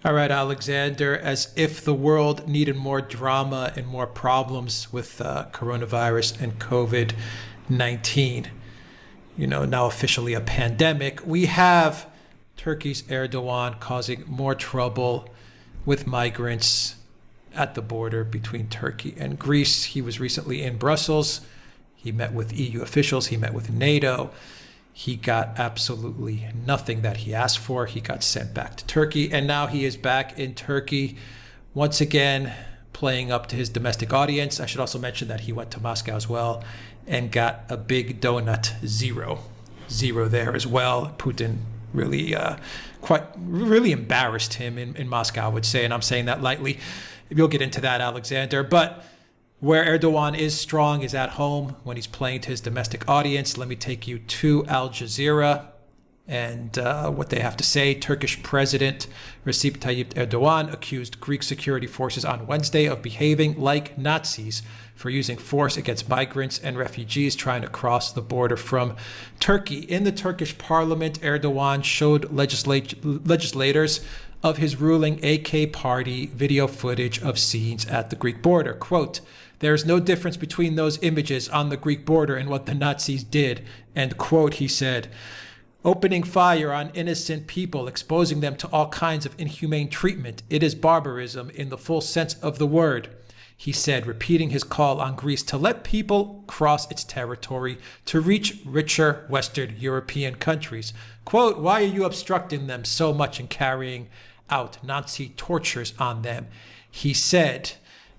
All right, Alexander, as if the world needed more drama and more problems with coronavirus and COVID-19, now officially a pandemic, we have Turkey's Erdogan causing more trouble with migrants at the border between Turkey and Greece. He was recently in Brussels. He met with EU officials. He met with NATO. He got absolutely nothing that he asked for. He got sent back to Turkey, and now he is back in Turkey once again, playing up to his domestic audience. I should also mention that he went to Moscow as well and got a big donut, zero there as well. Putin really really embarrassed him in Moscow, I would say, and I'm saying that lightly. You'll get into that, Alexander. But where Erdogan is strong is at home when he's playing to his domestic audience. Let me take you to Al Jazeera and what they have to say. Turkish President Recep Tayyip Erdogan accused Greek security forces on Wednesday of behaving like Nazis for using force against migrants and refugees trying to cross the border from Turkey. In the Turkish parliament, Erdogan showed legislators of his ruling AK party video footage of scenes at the Greek border. Quote, "There is no difference between those images on the Greek border and what the Nazis did," end quote, he said. "Opening fire on innocent people, exposing them to all kinds of inhumane treatment. It is barbarism in the full sense of the word," he said, repeating his call on Greece to let people cross its territory to reach richer Western European countries. Quote, "Why are you obstructing them so much and carrying out Nazi tortures on them?" he said.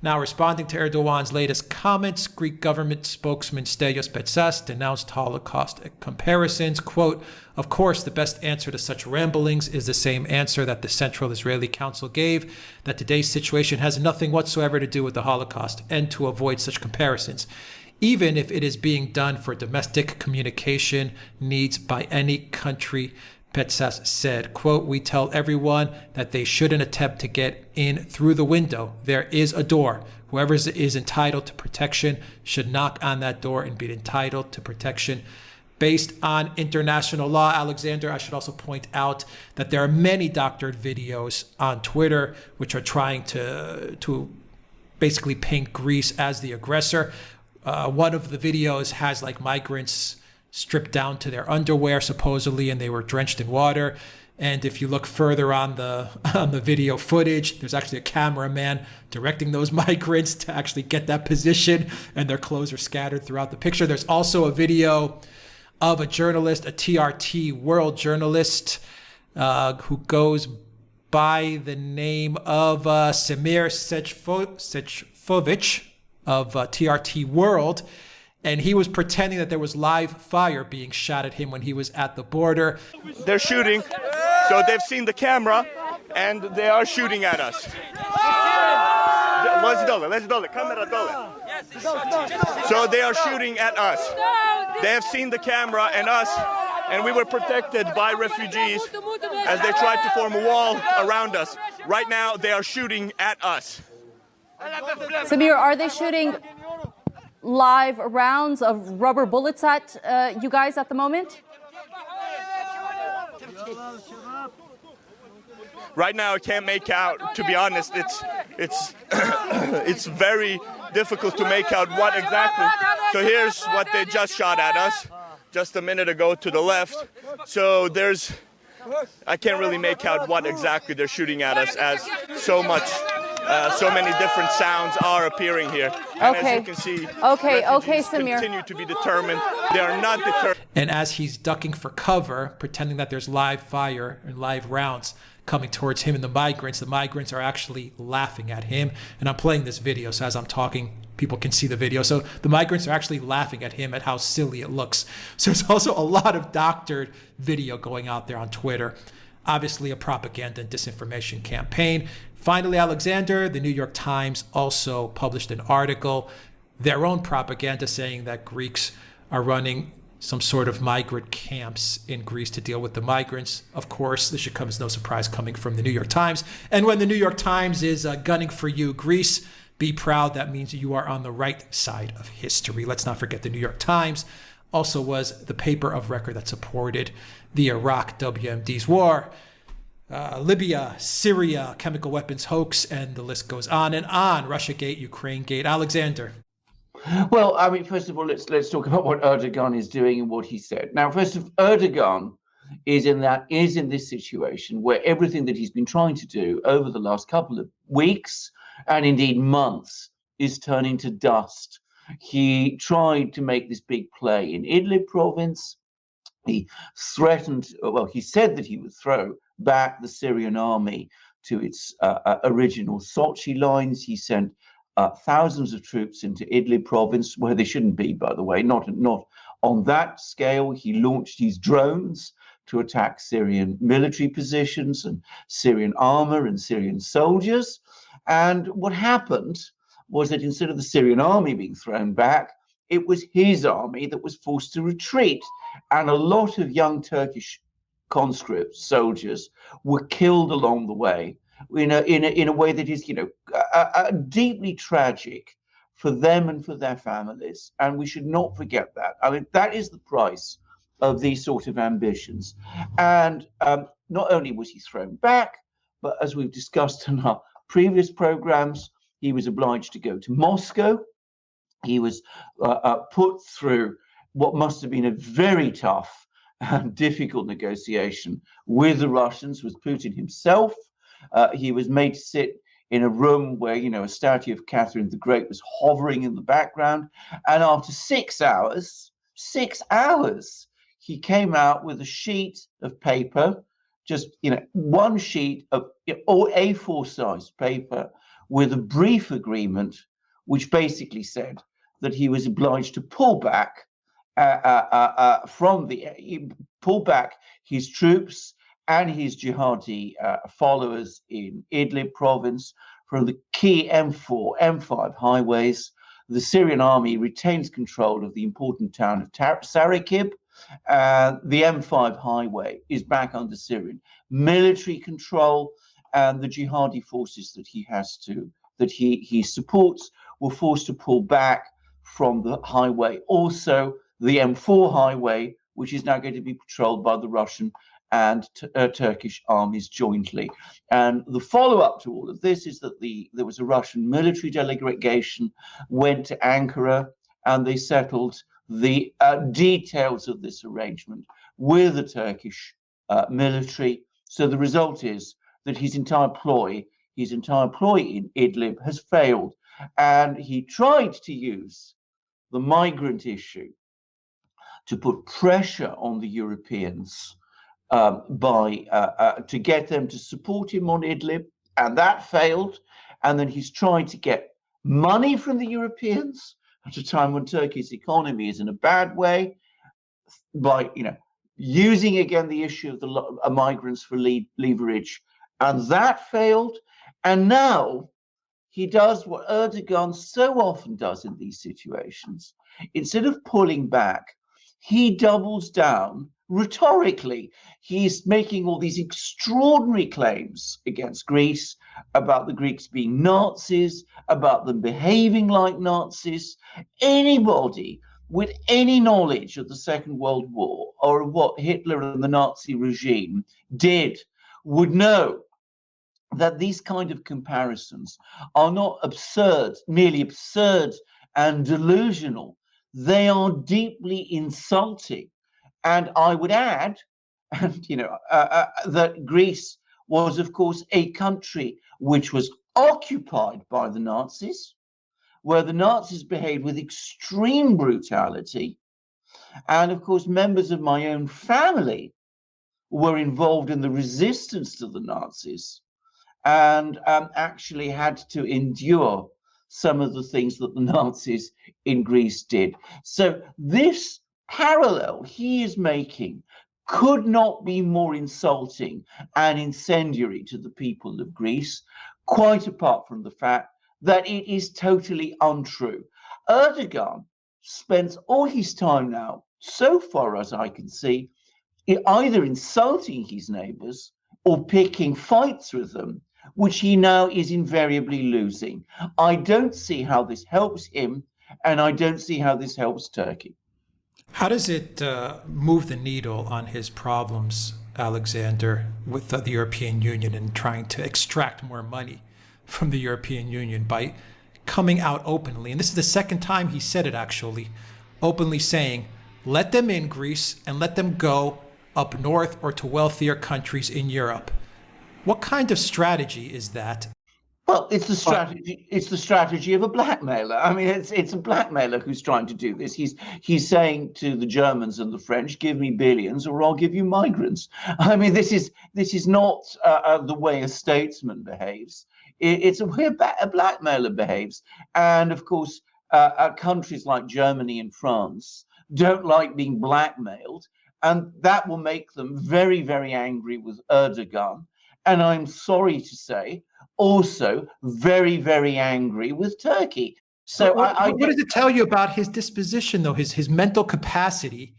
Now, responding to Erdogan's latest comments, Greek government spokesman Stelios Betsas denounced Holocaust comparisons. Quote, "Of course, the best answer to such ramblings is the same answer that the Central Israeli Council gave, that today's situation has nothing whatsoever to do with the Holocaust, and to avoid such comparisons, even if it is being done for domestic communication needs by any country," Betsas said. Quote, "We tell everyone that they shouldn't attempt to get in through the window. There is a door. Whoever is entitled to protection should knock on that door and be entitled to protection based on international law." Alexander, I should also point out that there are many doctored videos on Twitter which are trying to basically paint Greece as the aggressor. One of the videos has like migrants stripped down to their underwear, supposedly, and they were drenched in water. And if you look further on the video footage, there's actually a cameraman directing those migrants to actually get that position, and their clothes are scattered throughout the picture. There's also a video of a journalist, a TRT world journalist, who goes by the name of Semir Sechfovic of TRT World. And he was pretending that there was live fire being shot at him when he was at the border. They're shooting, so they've seen the camera, and they are shooting at us. So they are shooting at us. They have seen the camera and us, and we were protected by refugees as they tried to form a wall around us. Right now, they are shooting at us. Samir, are they shooting live rounds of rubber bullets at you guys at the moment? Right now, I can't make out. To be honest, it's it's very difficult to make out what exactly. So here's what they just shot at us just a minute ago to the left. So I can't really make out what exactly they're shooting at us, as so many different sounds are appearing here. And okay. As you can see, okay, Samir. Continue to be determined. They are not deterred. And as he's ducking for cover, pretending that there's live fire and live rounds coming towards him and the migrants are actually laughing at him. And I'm playing this video, so as I'm talking, people can see the video. So the migrants are actually laughing at him at how silly it looks. So there's also a lot of doctored video going out there on Twitter. Obviously a propaganda and disinformation campaign. Finally, Alexander, the New York Times also published an article, their own propaganda, saying that Greeks are running some sort of migrant camps in Greece to deal with the migrants. Of course, this should come as no surprise coming from the New York Times. And when the New York Times is gunning for you, Greece, be proud. That means you are on the right side of history. Let's not forget the New York Times also was the paper of record that supported the Iraq WMD's war. Libya, Syria, chemical weapons hoax, and the list goes on and on. Russiagate, Ukrainegate. Alexander. Well, I mean, first of all, let's talk about what Erdogan is doing and what he said. Now, first of Erdogan is in this situation where everything that he's been trying to do over the last couple of weeks and indeed months is turning to dust. He tried to make this big play in Idlib province. He said that he would throw back the Syrian army to its original Sochi lines. He sent thousands of troops into Idlib province, where they shouldn't be, by the way, not on that scale. He launched his drones to attack Syrian military positions and Syrian armor and Syrian soldiers. And what happened was that instead of the Syrian army being thrown back, it was his army that was forced to retreat. And a lot of young Turkish conscripts, soldiers, were killed along the way in a way that is, deeply tragic for them and for their families. And we should not forget that. I mean, that is the price of these sort of ambitions. And not only was he thrown back, but as we've discussed in our previous programs, he was obliged to go to Moscow. He was put through what must have been a very tough and difficult negotiation with the Russians, with Putin himself. He was made to sit in a room where, a statue of Catherine the Great was hovering in the background. And after 6 hours, he came out with a sheet of paper, just, one sheet of or A4 sized paper with a brief agreement, which basically said that he was obliged to pull back pull back his troops and his jihadi followers in Idlib province from the key M4, M5 highways. The Syrian army retains control of the important town of Sarikib. The M5 highway is back under Syrian military control, and the jihadi forces that he supports were forced to pull back from the highway. Also, the M4 highway, which is now going to be patrolled by the Russian and Turkish armies jointly. And the follow-up to all of this is that there was a Russian military delegation went to Ankara, and they settled the details of this arrangement with the Turkish military. So the result is that his entire ploy in Idlib has failed, and he tried to use the migrant issue to put pressure on the Europeans to get them to support him on Idlib, and that failed. And then he's trying to get money from the Europeans at a time when Turkey's economy is in a bad way by using again the issue of the migrants for leverage, and that failed. And now he does what Erdogan so often does in these situations. Instead of pulling back, he doubles down rhetorically. He's making all these extraordinary claims against Greece about the Greeks being Nazis, about them behaving like Nazis. Anybody with any knowledge of the Second World War or of what Hitler and the Nazi regime did would know that these kind of comparisons are not merely absurd and delusional. They are deeply insulting. And I would add, that Greece was, of course, a country which was occupied by the Nazis, where the Nazis behaved with extreme brutality. And, of course, members of my own family were involved in the resistance to the Nazis, and actually had to endure some of the things that the Nazis in Greece did. So this parallel he is making could not be more insulting and incendiary to the people of Greece, quite apart from the fact that it is totally untrue. Erdogan spends all his time now, so far as I can see, either insulting his neighbors or picking fights with them, which he now is invariably losing. I don't see how this helps him, and I don't see how this helps Turkey. How does it move the needle on his problems, Alexander, with the European Union and trying to extract more money from the European Union by coming out openly. And this is the second time he said it, actually, openly saying, let them in, Greece, and let them go up north or to wealthier countries in Europe. What kind of strategy is that? Well, it's the strategy. It's the strategy of a blackmailer. I mean, it's a blackmailer who's trying to do this. He's saying to the Germans and the French, "Give me billions, or I'll give you migrants." I mean, this is not the way a statesman behaves. It's the way a blackmailer behaves. And of course, countries like Germany and France don't like being blackmailed, and that will make them very, very angry with Erdogan. And I'm sorry to say, also very, very angry with Turkey. So what does it tell you about his disposition, though, his mental capacity?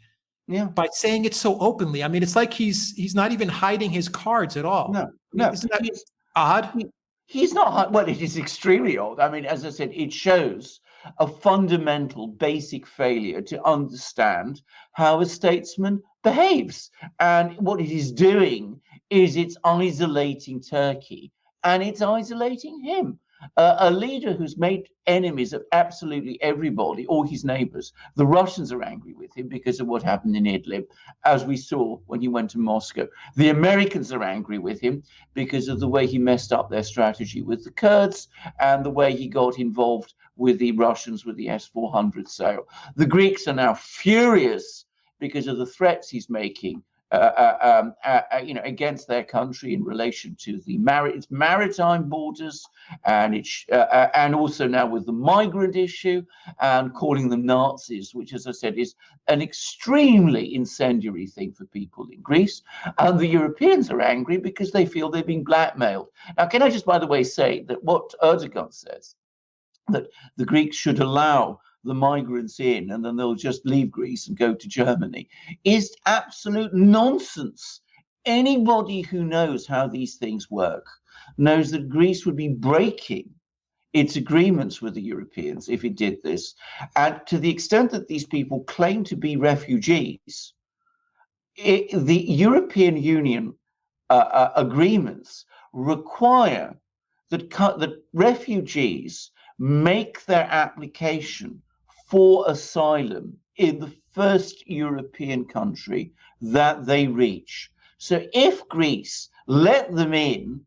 Yeah. By saying it so openly. I mean, it's like he's not even hiding his cards at all. No, isn't that odd? He's not. Well, it is extremely odd. I mean, as I said, it shows a fundamental, basic failure to understand how a statesman behaves. And what it is doing is it's isolating Turkey, and it's isolating him. A leader who's made enemies of absolutely everybody, all his neighbors. The Russians are angry with him because of what happened in Idlib, as we saw when he went to Moscow. The Americans are angry with him because of the way he messed up their strategy with the Kurds and the way he got involved with the Russians with the S-400 sale. The Greeks are now furious because of the threats he's making against their country in relation to the its maritime borders, and also now with the migrant issue, and calling them Nazis, which, as I said, is an extremely incendiary thing for people in Greece. And the Europeans are angry because they feel they're being blackmailed. Now, can I just, by the way, say that what Erdogan says, that the Greeks should allow the migrants in and then they'll just leave Greece and go to Germany, is absolute nonsense. Anybody who knows how these things work knows that Greece would be breaking its agreements with the Europeans if it did this. And to the extent that these people claim to be refugees, the European Union agreements require that refugees make their application for asylum in the first European country that they reach. So if Greece let them in,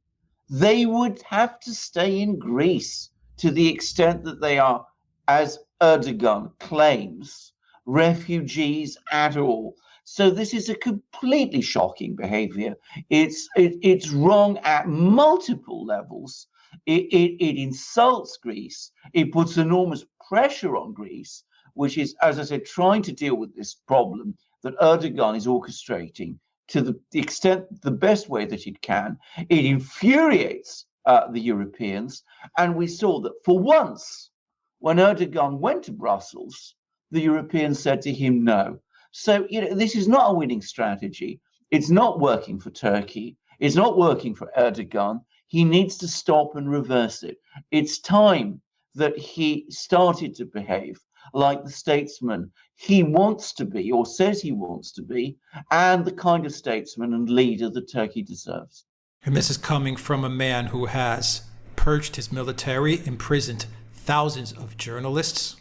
they would have to stay in Greece to the extent that they are, as Erdogan claims, refugees at all. So this is a completely shocking behavior. It's wrong at multiple levels. It insults Greece. It puts enormous pressure on Greece, which is, as I said, trying to deal with this problem that Erdogan is orchestrating to the extent, the best way that it can. It infuriates the Europeans. And we saw that for once, when Erdogan went to Brussels, the Europeans said to him, no. So, this is not a winning strategy. It's not working for Turkey. It's not working for Erdogan. He needs to stop and reverse it. It's time that he started to behave like the statesman he wants to be, or says he wants to be, and the kind of statesman and leader that Turkey deserves. And this is coming from a man who has purged his military, imprisoned thousands of journalists,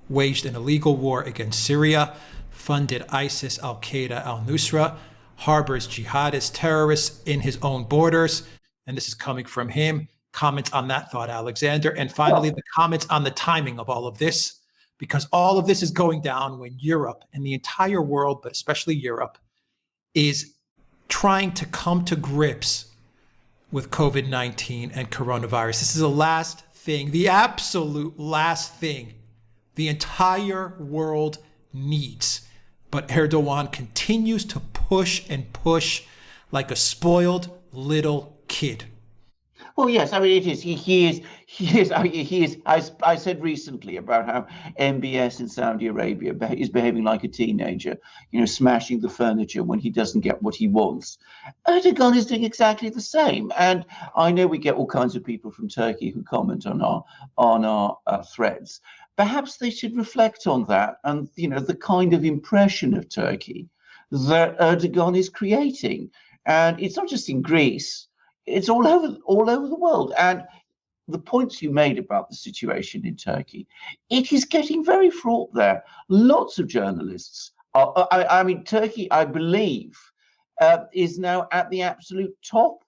waged an illegal war against Syria, funded ISIS, Al-Qaeda, al-Nusra, harbors jihadist terrorists in his own borders. And this is coming from him. Comments on that thought, Alexander. And finally, the comments on the timing of all of this, because all of this is going down when Europe and the entire world, but especially Europe, is trying to come to grips with COVID-19 and coronavirus. This is the last thing, the absolute last thing the entire world needs. But Erdogan continues to push and push like a spoiled little kid. Well, yes, I mean, it is. He is. I said recently about how MBS in Saudi Arabia is behaving like a teenager, smashing the furniture when he doesn't get what he wants. Erdogan is doing exactly the same. And I know we get all kinds of people from Turkey who comment on our threads. Perhaps they should reflect on that and, the kind of impression of Turkey that Erdogan is creating. And it's not just in Greece, it's all over the world. And the points you made about the situation in Turkey, it is getting very fraught there. Lots of journalists are, I mean, Turkey, I believe, is now at the absolute top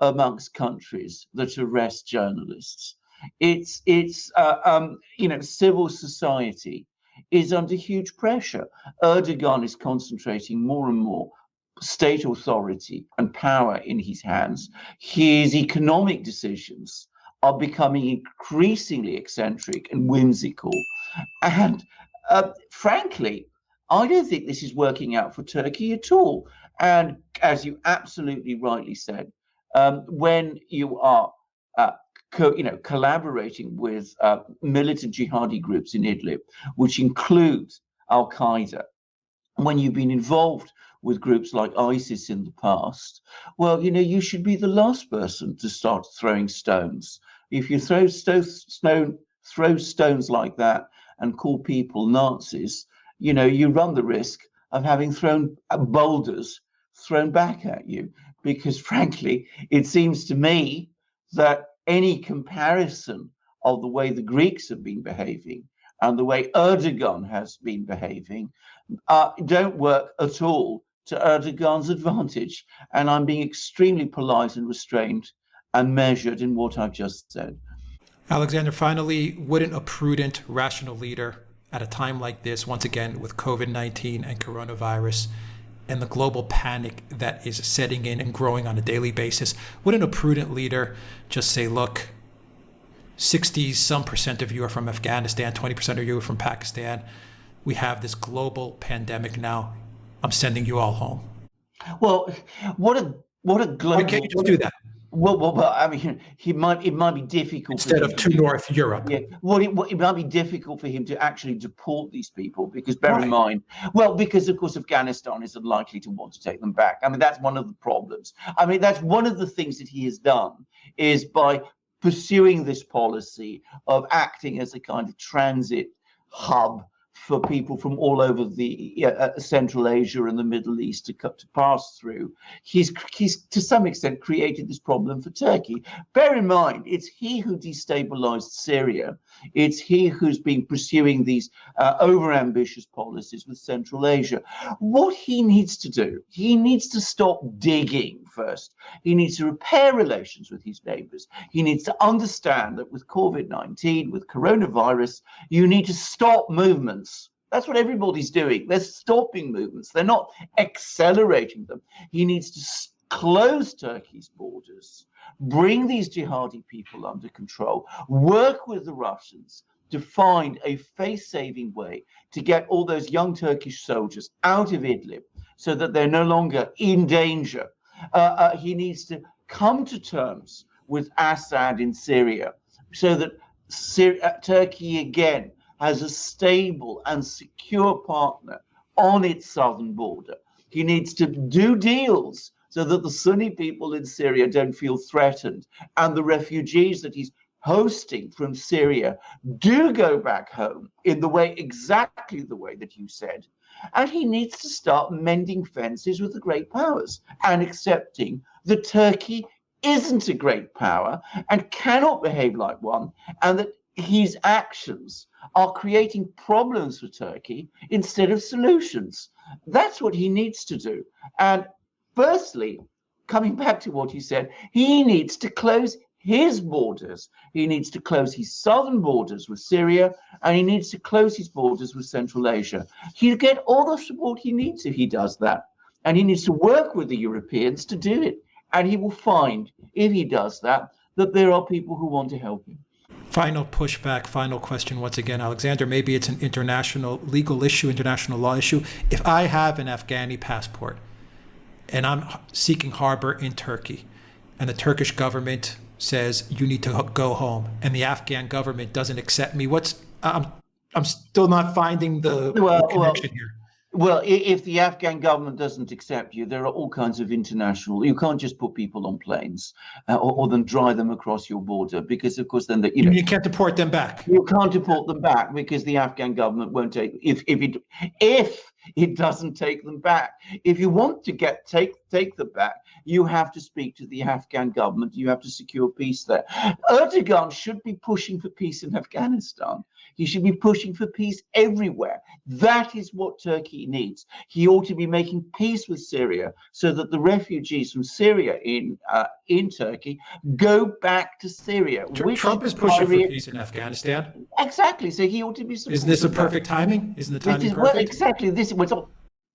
amongst countries that arrest journalists. It's you know, civil society is under huge pressure. Erdogan is concentrating more and more state authority and power in his hands. His economic decisions are becoming increasingly eccentric and whimsical. And frankly, I don't think this is working out for Turkey at all. And as you absolutely rightly said, when you are collaborating with militant jihadi groups in Idlib, which include Al-Qaeda, when you've been involved with groups like ISIS in the past, well, you know, you should be the last person to start throwing stones. If you throw stones like that and call people Nazis, you know, you run the risk of having thrown boulders thrown back at you. Because frankly, it seems to me that any comparison of the way the Greeks have been behaving and the way Erdogan has been behaving don't work at all to Erdogan's advantage. And I'm being extremely polite and restrained and measured in what I've just said. Alexander, finally, wouldn't a prudent, rational leader at a time like this, once again, with COVID-19 and coronavirus and the global panic that is setting in and growing on a daily basis, wouldn't a prudent leader just say, look, 60% of you are from Afghanistan, 20% of you are from Pakistan. We have this global pandemic now. I'm sending you all home. Well, what a global. Why can't you just do that? Well, I mean, it might be difficult instead of to North Europe. Yeah, well, it might be difficult for him to actually deport these people because, bear in mind, well, because of course Afghanistan is unlikely to want to take them back. I mean, that's one of the problems. I mean, that's one of the things that he has done is by pursuing this policy of acting as a kind of transit hub for people from all over the Central Asia and the Middle East to pass through. He's to some extent created this problem for Turkey. Bear in mind, it's he who destabilized Syria. It's he who's been pursuing these overambitious policies with Central Asia. What he needs to do, he needs to stop digging first. He needs to repair relations with his neighbors. He needs to understand that with COVID-19, with coronavirus, you need to stop movements. That's what everybody's doing. They're stopping movements. They're not accelerating them. He needs to close Turkey's borders, bring these jihadi people under control, work with the Russians to find a face-saving way to get all those young Turkish soldiers out of Idlib so that they're no longer in danger. He needs to come to terms with Assad in Syria so that Turkey again has a stable and secure partner on its southern border. He needs to do deals so that the Sunni people in Syria don't feel threatened and the refugees that he's hosting from Syria do go back home in exactly the way that you said. And he needs to start mending fences with the great powers and accepting that Turkey isn't a great power and cannot behave like one, and that his actions are creating problems for Turkey instead of solutions. That's what he needs to do. And firstly, coming back to what he said, he needs to close his borders. He needs to close his southern borders with Syria, and he needs to close his borders with Central Asia. He'll get all the support he needs if he does that. And he needs to work with the Europeans to do it. And he will find, if he does that, that there are people who want to help him. Final pushback, final question once again, Alexander. Maybe it's an international legal issue, international law issue. If I have an Afghani passport and I'm seeking harbor in Turkey, and the Turkish government says you need to go home, and the Afghan government doesn't accept me, I'm still not finding the connection here. Well, if the Afghan government doesn't accept you, there are all kinds of international. You can't just put people on planes or then drive them across your border, because, of course, then you can't deport them back. You can't deport them back because the Afghan government won't take. If It doesn't take them back. If you want to take them back, you have to speak to the Afghan government. You have to secure peace there. Erdogan should be pushing for peace in Afghanistan. He should be pushing for peace everywhere. That is what Turkey needs. He ought to be making peace with Syria so that the refugees from Syria in Turkey go back to Syria. Trump is pushing for peace in Afghanistan. Exactly. So he ought to be. Isn't this a perfect timing? Isn't the timing perfect? Well, exactly.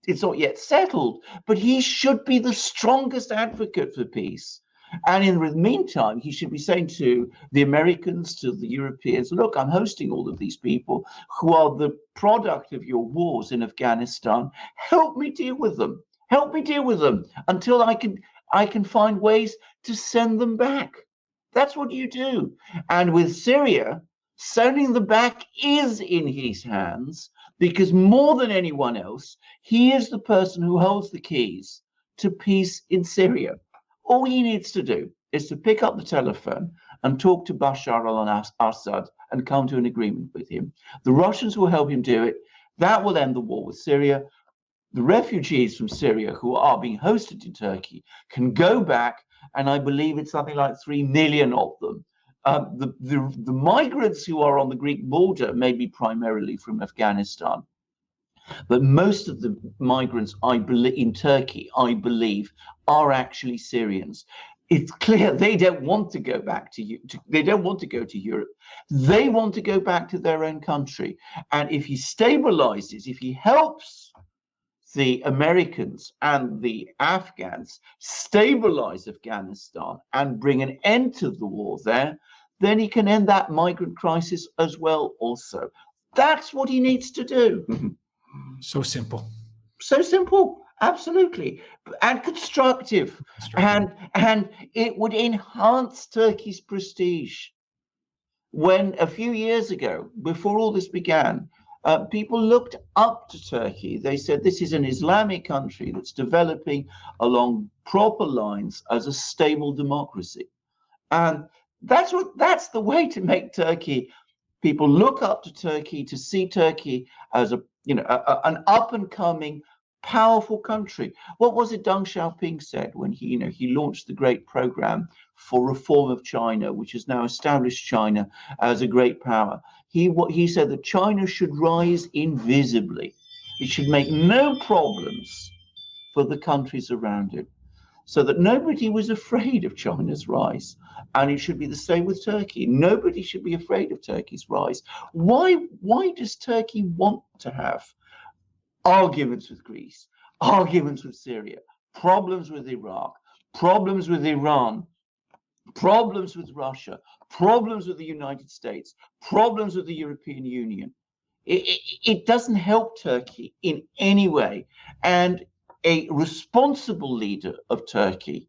It's not yet settled, but he should be the strongest advocate for peace. And in the meantime, he should be saying to the Americans, to the Europeans, look, I'm hosting all of these people who are the product of your wars in Afghanistan. Help me deal with them. Help me deal with them until I can find ways to send them back. That's what you do. And with Syria, sending them back is in his hands, because more than anyone else, he is the person who holds the keys to peace in Syria. All he needs to do is to pick up the telephone and talk to Bashar al-Assad and come to an agreement with him. The Russians will help him do it. That will end the war with Syria. The refugees from Syria who are being hosted in Turkey can go back, and I believe it's something like 3 million of them. The migrants who are on the Greek border may be primarily from Afghanistan. But most of the migrants, I believe, in Turkey, I believe, are actually Syrians. It's clear they don't want to go back they don't want to go to Europe. They want to go back to their own country. And if he stabilizes, if he helps the Americans and the Afghans stabilize Afghanistan and bring an end to the war there, then he can end that migrant crisis as well also. That's what he needs to do. So simple. So simple, absolutely, and constructive. And it would enhance Turkey's prestige. When a few years ago, before all this began, people looked up to Turkey. They said this is an Islamic country that's developing along proper lines as a stable democracy. And that's the way to make Turkey. People look up to Turkey, to see Turkey as an up and coming, powerful country. What was it Deng Xiaoping said when he launched the great program for reform of China, which has now established China as a great power? He said that China should rise invisibly. It should make no problems for the countries around it, so that nobody was afraid of China's rise. And it should be the same with Turkey. Nobody should be afraid of Turkey's rise. Why does Turkey want to have arguments with Greece, arguments with Syria, problems with Iraq, problems with Iran, problems with Russia, problems with the United States, problems with the European Union? It doesn't help Turkey in any way. And a responsible leader of Turkey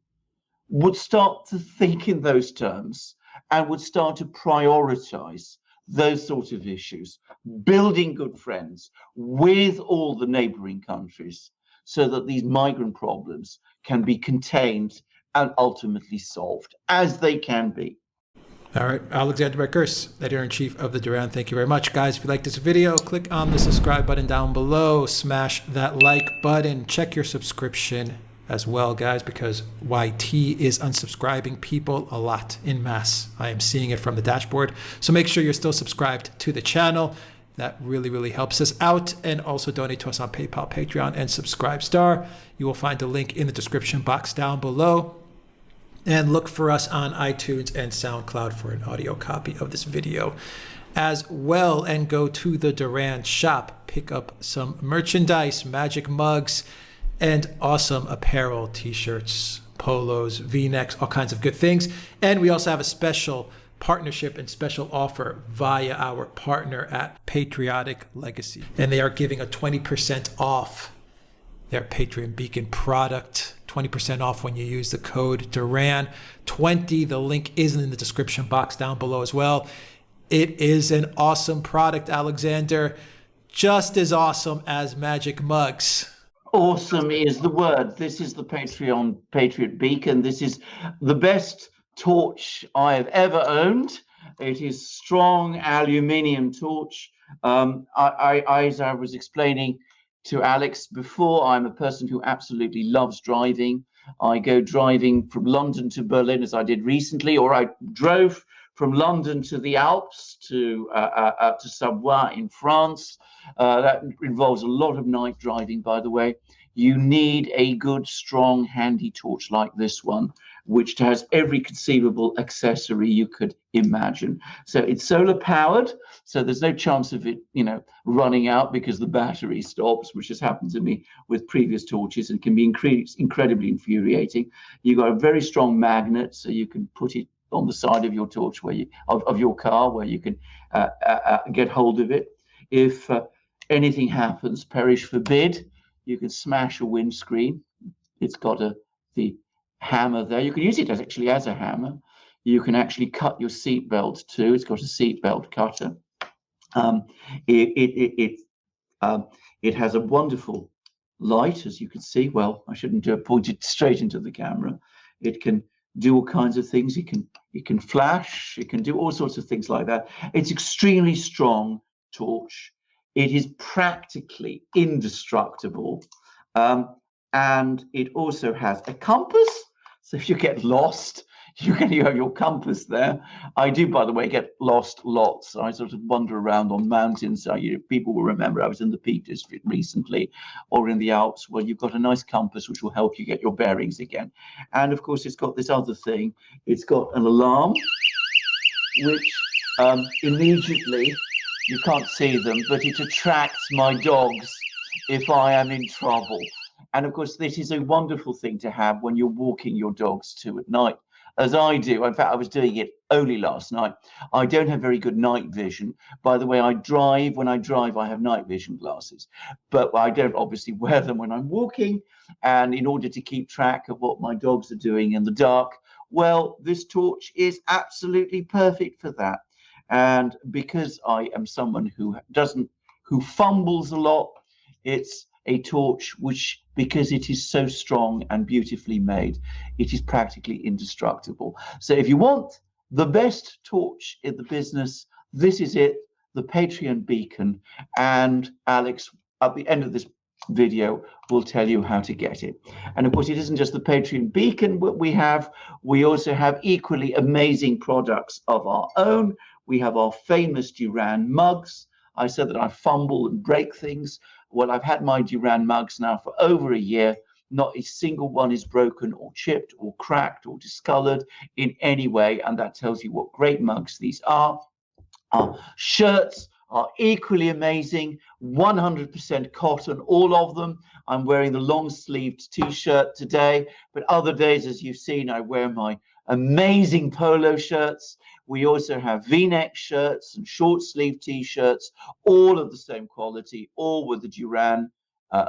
would start to think in those terms and would start to prioritize those sorts of issues, building good friends with all the neighboring countries so that these migrant problems can be contained and ultimately solved, as they can be. All right, Alexander Mercouris, Editor-in-Chief of the Duran. Thank you very much, guys. If you like this video, click on the subscribe button down below. Smash that like button. Check your subscription as well, guys, because YT is unsubscribing people a lot in mass. I am seeing it from the dashboard. So make sure you're still subscribed to the channel. That really, really helps us out. And also donate to us on PayPal, Patreon, and Subscribestar. You will find a link in the description box down below. And look for us on iTunes and SoundCloud for an audio copy of this video as well. And go to the Duran shop, pick up some merchandise, magic mugs, and awesome apparel, t-shirts, polos, v-necks, all kinds of good things. And we also have a special partnership and special offer via our partner at Patriot Legacy. And they are giving a 20% off their Patriot Beacon product. 20% off when you use the code Duran20. The link is in the description box down below as well. It is an awesome product, Alexander. Just as awesome as magic mugs. Awesome is the word. This is the Patriot Beacon. This is the best torch I have ever owned. It is strong aluminium torch. As I was explaining, to Alex before. I'm a person who absolutely loves driving. I go driving from London to Berlin, as I did recently, or I drove from London to the Alps to Savoie in France. That involves a lot of night driving, by the way. You need a good, strong, handy torch like this one, which has every conceivable accessory you could imagine. So it's solar powered, so there's no chance of it, running out because the battery stops, which has happened to me with previous torches and can be incredibly infuriating. You've got a very strong magnet, so you can put it on the side of your torch of your car, where you can get hold of it. If anything happens, perish forbid, you can smash a windscreen. It's got the hammer there. You can use it actually as a hammer. You can actually cut your seatbelt too. It's got a seatbelt cutter. It has a wonderful light, as you can see. Well, I shouldn't point it straight into the camera. It can do all kinds of things. It can flash. It can do all sorts of things like that. It's extremely strong torch. It is practically indestructible, and it also has a compass. So if you get lost, you have your compass there. I do, by the way, get lost lots. I sort of wander around on mountains. People will remember I was in the Peak District recently, or in the Alps. Well, you've got a nice compass which will help you get your bearings again. And of course, it's got this other thing. It's got an alarm, which immediately, you can't see them, but it attracts my dogs if I am in trouble. And of course, this is a wonderful thing to have when you're walking your dogs too at night, as I do. In fact, I was doing it only last night. I don't have very good night vision. By the way, when I drive, I have night vision glasses, but I don't obviously wear them when I'm walking. And in order to keep track of what my dogs are doing in the dark, well, this torch is absolutely perfect for that. And because I am someone who fumbles a lot, it's a torch which, because it is so strong and beautifully made, it is practically indestructible. So if you want the best torch in the business, this is it, the Patriot Beacon. And Alex, at the end of this video, will tell you how to get it. And of course, it isn't just the Patriot Beacon we also have equally amazing products of our own. We have our famous Duran mugs. I said that I fumble and break things. Well, I've had my Duran mugs now for over a year. Not a single one is broken or chipped or cracked or discolored in any way. And that tells you what great mugs these are. Our shirts are equally amazing, 100% cotton, all of them. I'm wearing the long-sleeved t-shirt today, but other days, as you've seen, I wear my amazing polo shirts. We also have V-neck shirts and short-sleeve t-shirts, all of the same quality, all with the Duran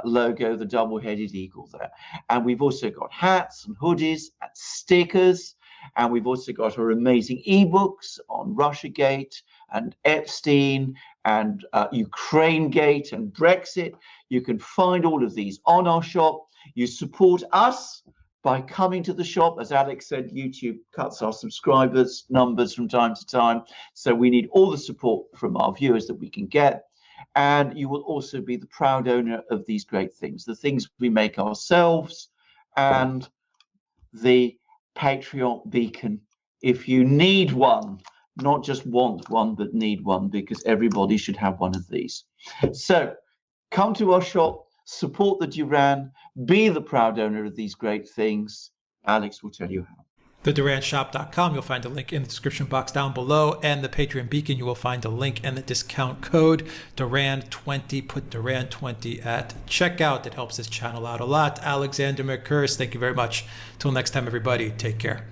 logo, the double-headed eagle there. And we've also got hats and hoodies and stickers. And we've also got our amazing ebooks on Russiagate and Epstein and Ukrainegate and Brexit. You can find all of these on our shop. You support us by coming to the shop. As Alex said, YouTube cuts our subscribers numbers from time to time. So we need all the support from our viewers that we can get. And you will also be the proud owner of these great things, the things we make ourselves, and the Patriot Beacon. If you need one, not just want one, but need one, because everybody should have one of these. So come to our shop, support the Duran, be the proud owner of these great things. Alex will tell you how. TheDuranShop.com, you'll find a link in the description box down below, and the Patriot Beacon, you will find a link and the discount code Duran20. Put Duran20 at checkout. It helps this channel out a lot. Alexander Mercouris, thank you very much. Till next time, everybody, take care.